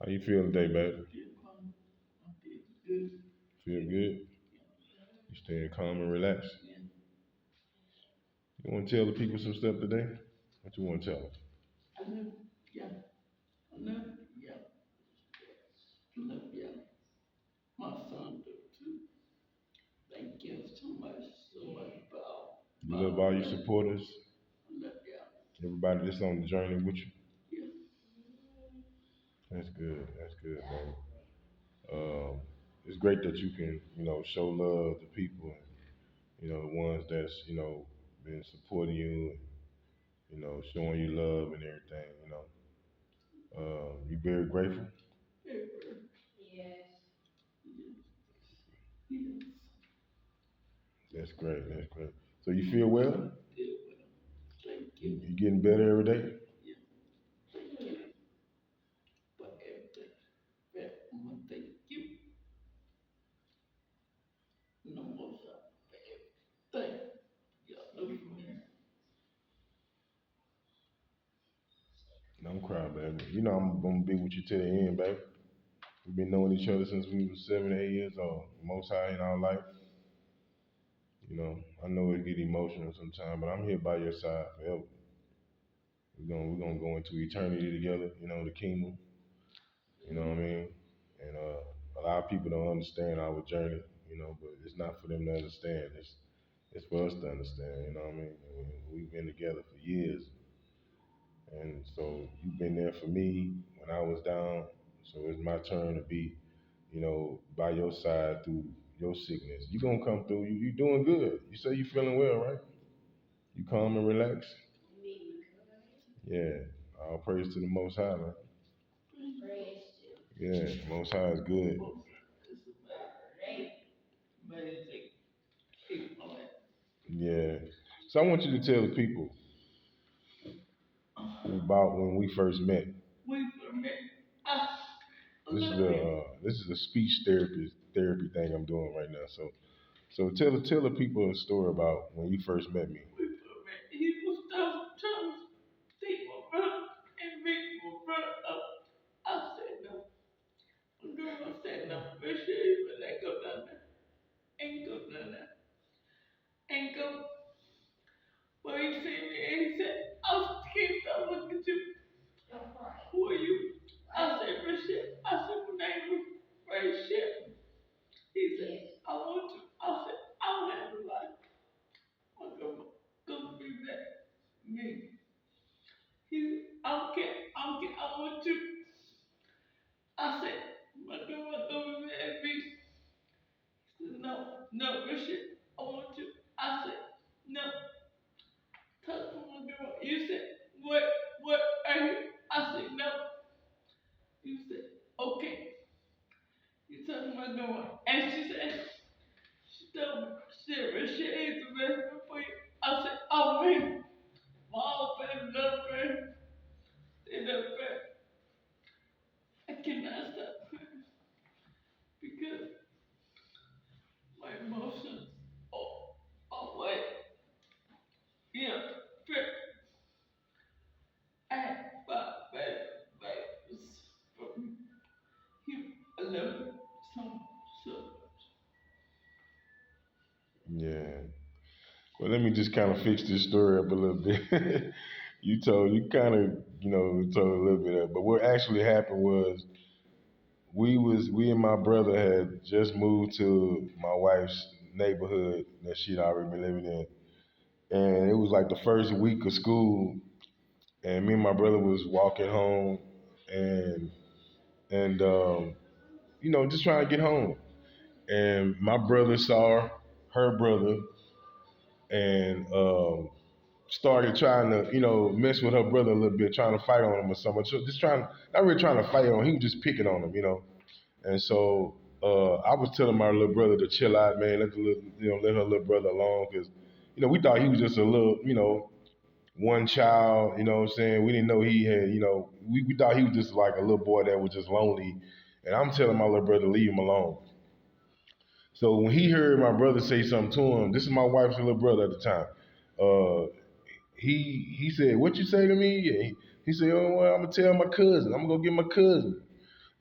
How you feeling today, baby? Feel good? You staying calm and relaxed? You want to tell the people some stuff today? What you want to tell them? You love all your supporters, everybody that's on the journey with you. That's good. That's good, man. It's great that you can, show love to people, and the ones that's, been supporting you, and, showing you love and everything. You very grateful. That's great. That's great. So you feel well? You getting better every day? Don't cry, baby. You know I'm gonna be with you till the end, baby. We've been knowing each other since we was 7, 8 years old. Most high in our life. I know it get emotional sometimes, but I'm here by your side forever. We're gonna go into eternity together, the kingdom. You know what I mean? And a lot of people don't understand our journey, but it's not for them to understand. It's for us to understand, you know what I mean? And we've been together for years. And so you've been there for me when I was down. So it's my turn to be, by your side through your sickness. You gonna come through. You doing good. You say you feeling well, right? You calm and relaxed? Yeah. All praise to the Most High, man. Yeah, Most High is good. Yeah. So I want you to tell the people about when we first met. This is a speech therapy thing I'm doing right now. So tell the people a story about when you first met me. Yeah. Well, let me just kind of fix this story up a little bit. You kind of, told a little bit of, but what actually happened was we and my brother had just moved to my wife's neighborhood that she'd already been living in, and it was like the first week of school, and me and my brother was walking home, and just trying to get home, and my brother saw her brother, and started trying to, mess with her brother a little bit, trying to fight on him or something. So just trying, not really trying to fight on him. He was just picking on him. And so I was telling my little brother to chill out, man. Let her little brother alone, because, we thought he was just a little, one child. You know what I'm saying? We didn't know he had, we thought he was just like a little boy that was just lonely. And I'm telling my little brother to leave him alone. So when he heard my brother say something to him, this is my wife's little brother at the time. Uh, he said, "What you say to me?" And he said, "Oh, well, I'm gonna tell my cousin. I'm gonna go get my cousin."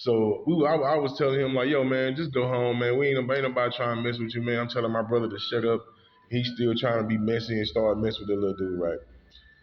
So I was telling him like, yo, man, just go home, man. Ain't nobody trying to mess with you, man. I'm telling my brother to shut up. He's still trying to be messy and start messing with the little dude, right?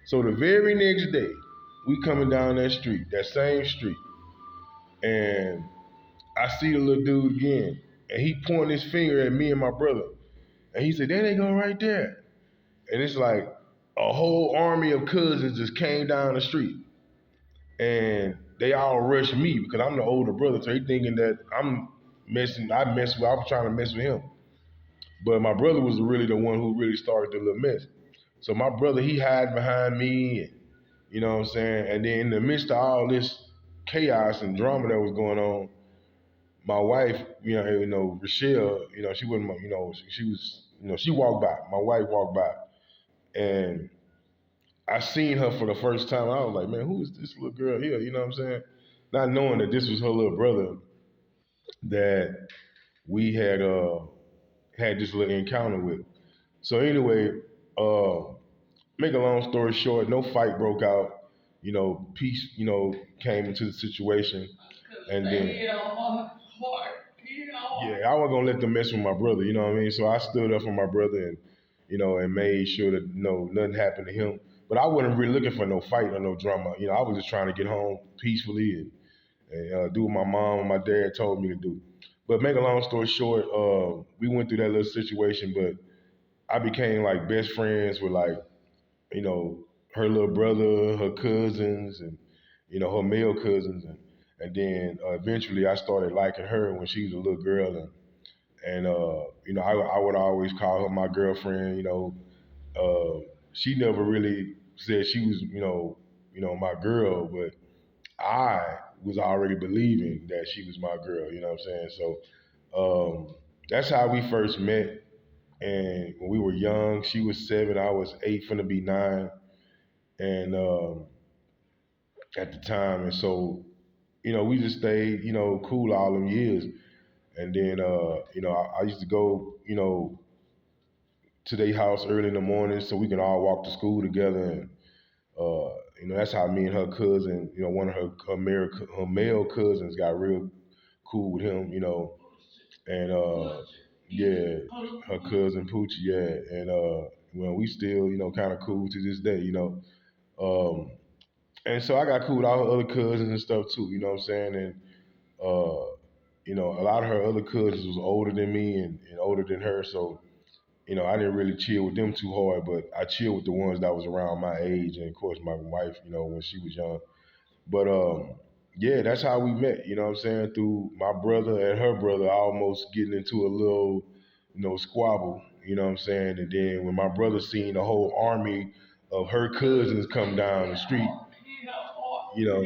So the very next day, we coming down that street, that same street, and I see the little dude again, and he pointing his finger at me and my brother, and he said, "There they go, right there." And it's like a whole army of cousins just came down the street, and they all rushed me because I'm the older brother, so they thinking that I'm messing. I was trying to mess with him, but my brother was really the one who really started the little mess. So my brother, he hid behind me, and, you know what I'm saying. And then in the midst of all this chaos and drama that was going on, my wife, Rachelle, she wasn't, she was, she walked by. My wife walked by, and I seen her for the first time. I was like, man, who is this little girl here? You know what I'm saying? Not knowing that this was her little brother that we had this little encounter with. So anyway, uh, make a long story short, no fight broke out. Peace, came into the situation, and then yeah, I wasn't gonna let them mess with my brother. You know what I mean? So I stood up for my brother, and and made sure that nothing happened to him. But I wasn't really looking for no fight or no drama. I was just trying to get home peacefully and do what my mom and my dad told me to do. But make a long story short, we went through that little situation, but I became like best friends with like you know, her little brother, her cousins, and her male cousins, and then eventually I started liking her when she was a little girl, and I would always call her my girlfriend. She never really said she was my girl, but I was already believing that she was my girl. You know what I'm saying? So that's how we first met. And when we were young, she was 7, I was 8, finna be 9, and at the time, and so we just stayed cool all them years, and then I used to go to their house early in the morning so we can all walk to school together, and uh, that's how me and her cousin, one of her male cousins got real cool with him, and yeah, her cousin Poochie, yeah, and we still kind of cool to this day, um, and so I got cool with all her other cousins and stuff too. You know what I'm saying? And uh, a lot of her other cousins was older than me and older than her, so I didn't really chill with them too hard. But I chilled with the ones that was around my age, and of course my wife, when she was young. But yeah, that's how we met. You know what I'm saying? Through my brother and her brother almost getting into a little, squabble. You know what I'm saying? And then when my brother seen the whole army of her cousins come down the street, you know,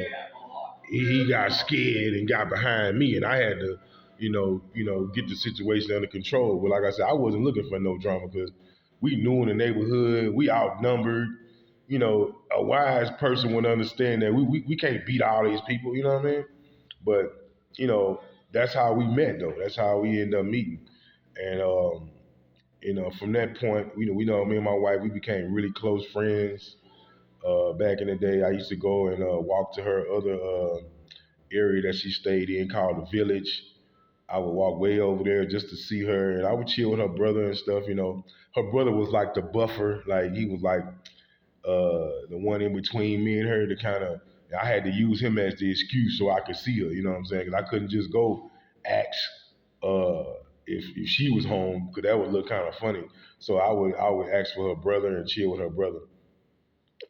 he got scared and got behind me, and I had to, get the situation under control. But like I said, I wasn't looking for no drama because we knew in the neighborhood we outnumbered. A wise person would understand that we can't beat all these people. You know what I mean? But you know, that's how we met, though. That's how we ended up meeting, and from that point, me and my wife, we became really close friends. Back in the day, I used to go and walk to her other area that she stayed in called the Village. I would walk way over there just to see her, and I would chill with her brother and stuff. Her brother was like the buffer, like he was like the one in between me and her to kind of. I had to use him as the excuse so I could see her. You know what I'm saying? Because I couldn't just go ask uh, if she was home, because that would look kind of funny. So I would ask for her brother and chill with her brother.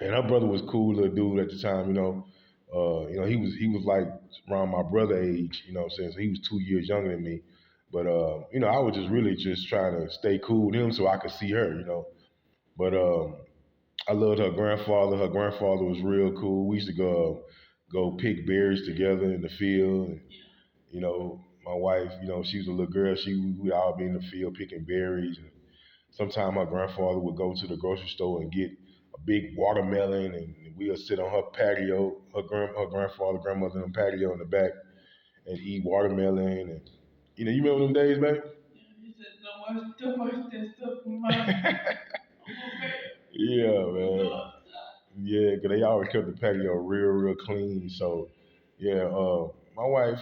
And her brother was cool little dude at the time. He was like around my brother age. You know what I'm saying? So he was 2 years younger than me. But I was just really just trying to stay cool with him so I could see her. But I loved her grandfather. Her grandfather was real cool. We used to go pick berries together in the field. And, my wife, she was a little girl. We'd all be in the field picking berries. And sometimes my grandfather would go to the grocery store and get a big watermelon, and we'll sit on her patio, her grandfather, grandmother, and patio in the back, and eat watermelon. And you remember them days, man? Yeah, man. Yeah, 'cause they always kept the patio real, real clean. So, yeah, my wife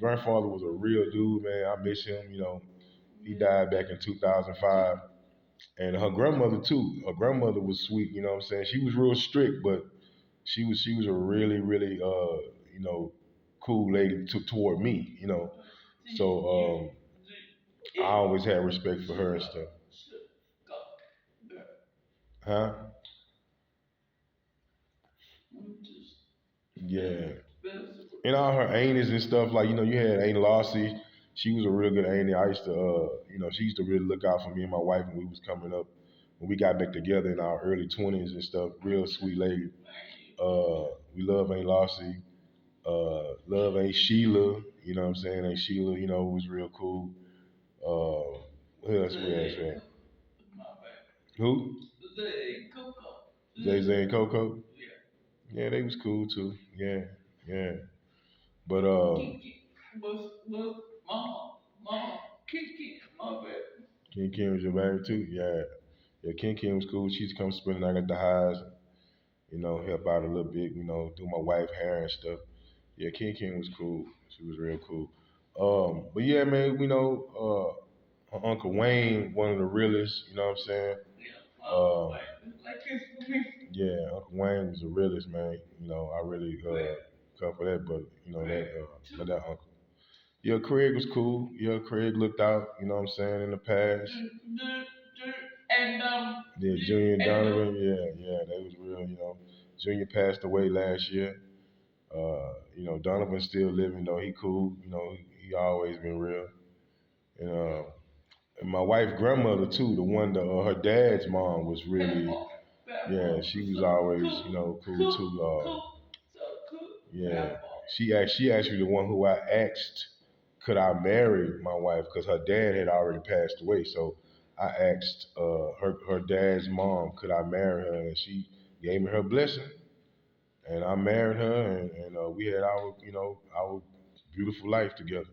grandfather was a real dude, man. I miss him. He died back in 2005, and her grandmother too. Her grandmother was sweet. You know what I'm saying? She was real strict, but she was a really really cool lady toward me. So I always had respect for her and stuff. Huh? Yeah. And all her aunties and stuff, like, you had Aunt Lossie. She was a real good auntie. I used to, she used to really look out for me and my wife when we was coming up, when we got back together in our early 20s and stuff. Real sweet lady. We love Aunt Lossie. Love Aunt Sheila. You know what I'm saying? Aunt Sheila, was real cool. Who else we had, man? Who? Zay Zay and Coco. Yeah, they was cool too. Yeah, yeah. But King Kim was your baby too. Yeah, yeah. King Kim was cool. She used to come spend the night at the highs. Help out a little bit. Do my wife hair and stuff. Yeah, King Kim was cool. She was real cool. But yeah, man. Her Uncle Wayne, one of the realest. You know what I'm saying? Um, yeah, Uncle Wayne was the realest, man. I really come for that, but that uncle. Yeah, Craig was cool. Yeah, Craig looked out, what I'm saying, in the past. Yeah, Junior and Donovan, yeah, yeah, they was real, Junior passed away last year. Donovan's still living though. He cool, he always been real. And and my wife's grandmother too, the one that her dad's mom was really, yeah, she was always, cool too. Yeah, she actually the one who I asked, could I marry my wife? Because her dad had already passed away. So I asked her dad's mom, could I marry her? And she gave me her blessing, and I married her, and we had our beautiful life together.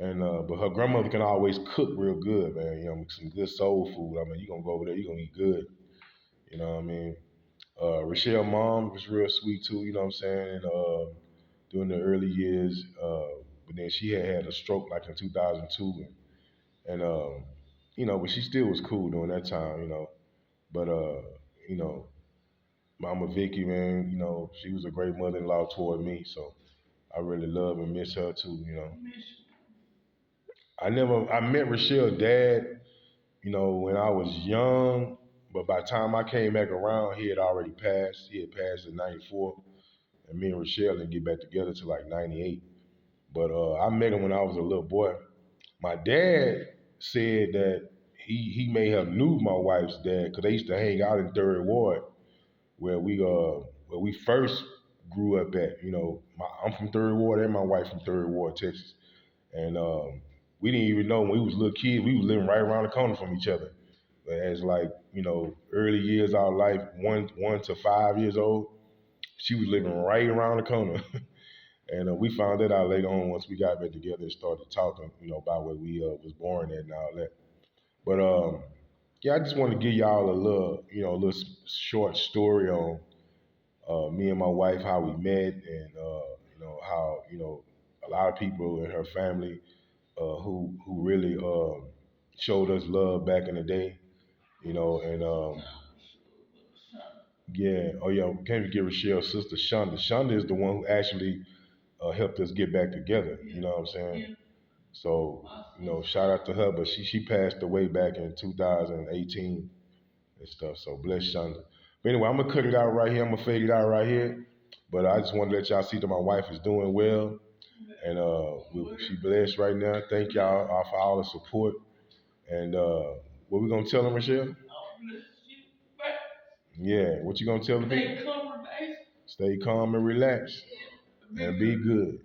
And but her grandmother can always cook real good, man. Some good soul food. I mean, you gonna go over there, you gonna eat good. You know what I mean? Rachelle mom was real sweet too. You know what I'm saying? And during the early years, but then she had a stroke like in 2002, and but she still was cool during that time. But you know, Mama Vicky, man, she was a great mother-in-law toward me. So I really love and miss her too. I met Rochelle's dad, when I was young, but by the time I came back around, he had already passed. He had passed in '94, and me and Rochelle didn't get back together till like '98. But I met him when I was a little boy. My dad said that he may have knew my wife's dad because they used to hang out in Third Ward where we first grew up at. I'm from Third Ward and my wife from Third Ward, Texas, and we didn't even know when we was little kids we was living right around the corner from each other. But as like early years of our life, 1 to 5 years old, she was living right around the corner. And we found that out later on once we got back together and started talking, about where we was born at and all that. But yeah, I just want to give y'all a little, short story on me and my wife, how we met, and how a lot of people in her family who really showed us love back in the day, and yeah, oh yeah, can't forget Rochelle's sister Shonda. Shonda is the one who actually helped us get back together. You know what I'm saying? So, shout out to her, but she passed away back in 2018 and stuff. So bless Shonda. But anyway, I'm gonna cut it out right here. I'm gonna fade it out right here. But I just want to let y'all see that my wife is doing well, and she blessed right now. Thank y'all for all the support. And what we gonna tell them, Rochelle? Yeah, what you gonna tell them? Stay calm and relax, and be good.